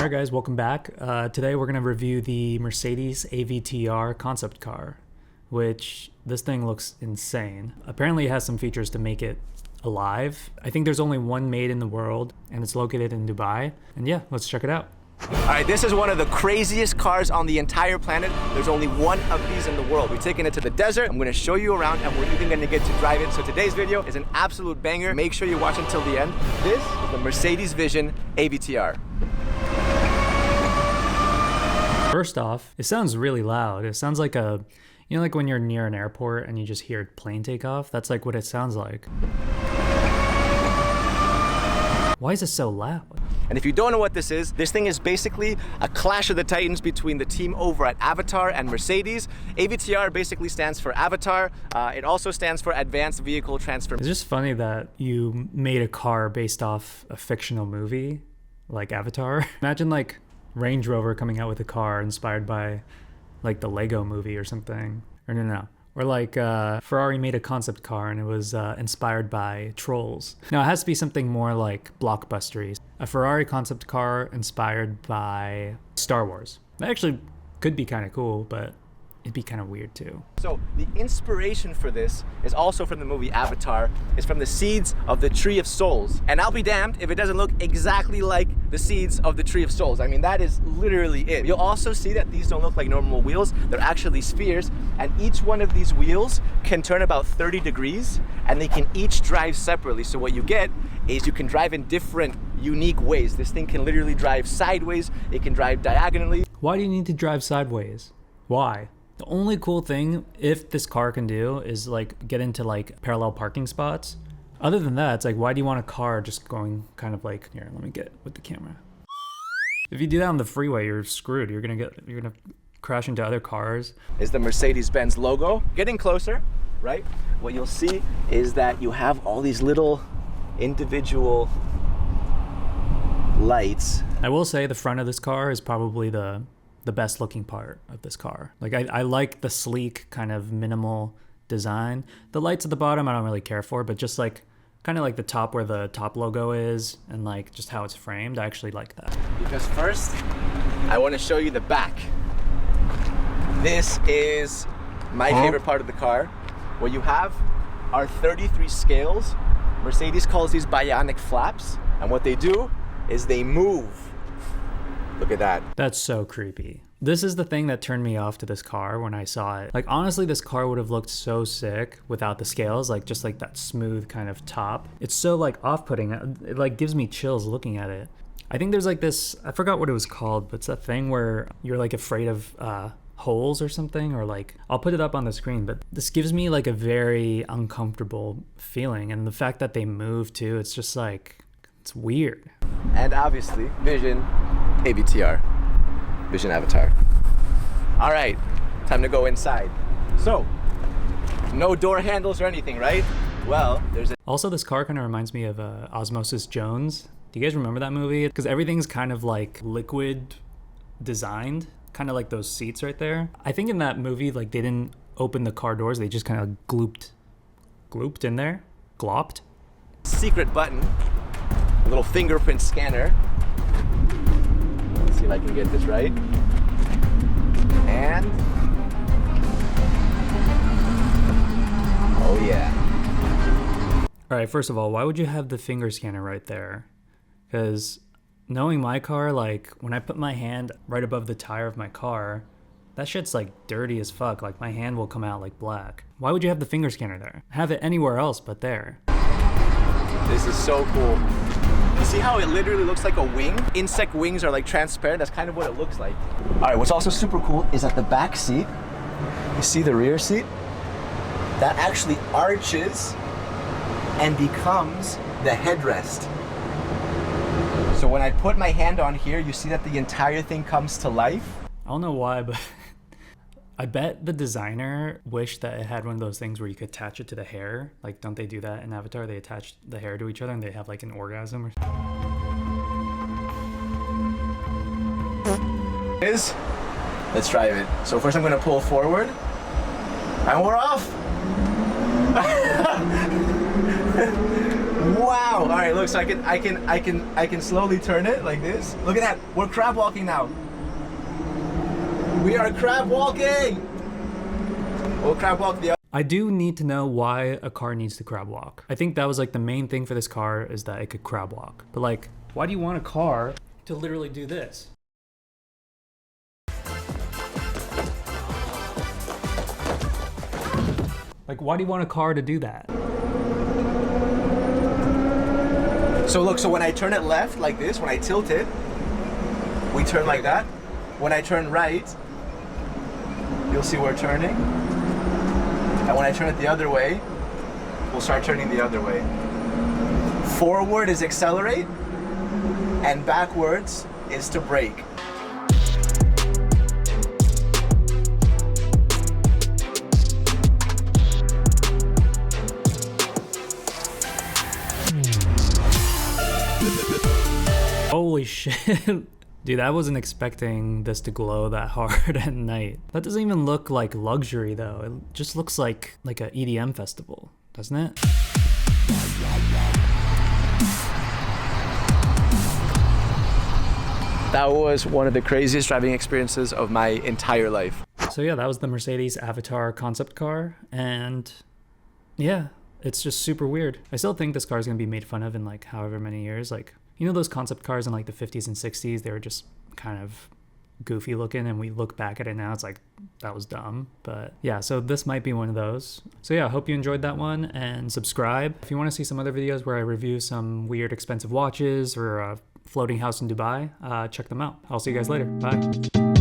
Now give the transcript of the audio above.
All right, guys, welcome back. Today we're going to review the Mercedes AVTR concept car, which this thing looks insane. Apparently it has some features to make it alive. I think there's only one made in the world, and it's located in Dubai. And yeah, let's check it out. All right, this is one of the craziest cars on the entire planet. There's only one of these in the world. We're taking it to the desert. I'm gonna show you around, and we're even gonna get to drive it. So today's video is an absolute banger. Make sure you watch until the end. This is the Mercedes Vision AVTR. First off, it sounds really loud. It sounds like like when you're near an airport and you just hear a plane take off. That's like what it sounds like. Why is it so loud? And if you don't know what this thing is basically a clash of the titans between the team over at Avatar and Mercedes. AVTR basically stands for Avatar. It also stands for Advanced Vehicle Transformation. It's just funny that you made a car based off a fictional movie like Avatar. Imagine like Range Rover coming out with a car inspired by like the Lego movie or something. Or no. Or like Ferrari made a concept car and it was inspired by Trolls. No, it has to be something more like blockbustery. A Ferrari concept car inspired by Star Wars. That actually could be kind of cool, but it'd be kind of weird too. So the inspiration for this is also from the movie Avatar. It's from the seeds of the Tree of Souls. And I'll be damned if it doesn't look exactly like the seeds of the Tree of Souls. I mean, that is literally it. You'll also see that these don't look like normal wheels. They're actually spheres. And each one of these wheels can turn about 30 degrees and they can each drive separately. So what you get is you can drive in different unique ways. This thing can literally drive sideways. It can drive diagonally. Why do you need to drive sideways? Why? The only cool thing, if this car can do, is like get into like parallel parking spots. Other than that, it's like, why do you want a car just going kind of like, here, let me get with the camera. If you do that on the freeway, you're screwed. You're gonna crash into other cars. Is the Mercedes-Benz logo. Getting closer, right? What you'll see is that you have all these little individual lights. I will say the front of this car is probably the best looking part of this car. Like I like the sleek kind of minimal design. The lights at the bottom I don't really care for, but just like kind of like the top where the top logo is and like just how it's framed, I actually like that. Because first, I want to show you the back. This is my favorite part of the car. What you have are 33 scales. Mercedes calls these bionic flaps, and what they do is they move. Look at that. That's so creepy. This is the thing that turned me off to this car when I saw it. Like honestly, this car would have looked so sick without the scales, like just like that smooth kind of top. It's so like off-putting. It like gives me chills looking at it. I think there's like this, I forgot what it was called, but it's that thing where you're like afraid of holes or something, or like, I'll put it up on the screen, but this gives me like a very uncomfortable feeling. And the fact that they move too, it's just like, it's weird. And obviously, Vision AVTR, Vision Avatar. All right, time to go inside. So, no door handles or anything, right? Well, Also, this car kind of reminds me of Osmosis Jones. Do you guys remember that movie? Because everything's kind of like liquid designed, kind of like those seats right there. I think in that movie, like they didn't open the car doors, they just kind of glooped in there, glopped. Secret button, a little fingerprint scanner. Let's see if I can get this right. And, oh yeah. All right, first of all, why would you have the finger scanner right there? Because knowing my car, like when I put my hand right above the tire of my car, that shit's like dirty as fuck. Like my hand will come out like black. Why would you have the finger scanner there? Have it anywhere else but there. This is so cool. You see how it literally looks like a wing? Insect wings are like transparent. That's kind of what it looks like. All right, what's also super cool is at the back seat, you see the rear seat? That actually arches and becomes the headrest. So when I put my hand on here, you see that the entire thing comes to life. I don't know why, but I bet the designer wished that it had one of those things where you could attach it to the hair. Like, don't they do that in Avatar? They attach the hair to each other and they have like an orgasm or Is? Let's drive it. So first I'm gonna pull forward, and we're off. Wow. All right, look, so I can slowly turn it like this. Look at that. We're crab walking now. We are crab walking. We'll crab walk the other. I do need to know why a car needs to crab walk. I think that was like the main thing for this car, is that it could crab walk. But like, why do you want a car to literally do this? Like, why do you want a car to do that? So look, so when I turn it left like this, when I tilt it, we turn like that. When I turn right, you'll see we're turning. And when I turn it the other way, we'll start turning the other way. Forward is accelerate, and backwards is to brake. Holy shit. Dude, I wasn't expecting this to glow that hard at night. That doesn't even look like luxury though. It just looks like a EDM festival, doesn't it? That was one of the craziest driving experiences of my entire life. So yeah, that was the Mercedes Avatar concept car, and yeah, it's just super weird. I still think this car is gonna be made fun of in like however many years. Like, you know those concept cars in like the 50s and 60s, they were just kind of goofy looking, and we look back at it now, it's like, that was dumb. But yeah, so this might be one of those. So yeah, I hope you enjoyed that one, and subscribe. If you want to see some other videos where I review some weird expensive watches or a floating house in Dubai, check them out. I'll see you guys later. Bye.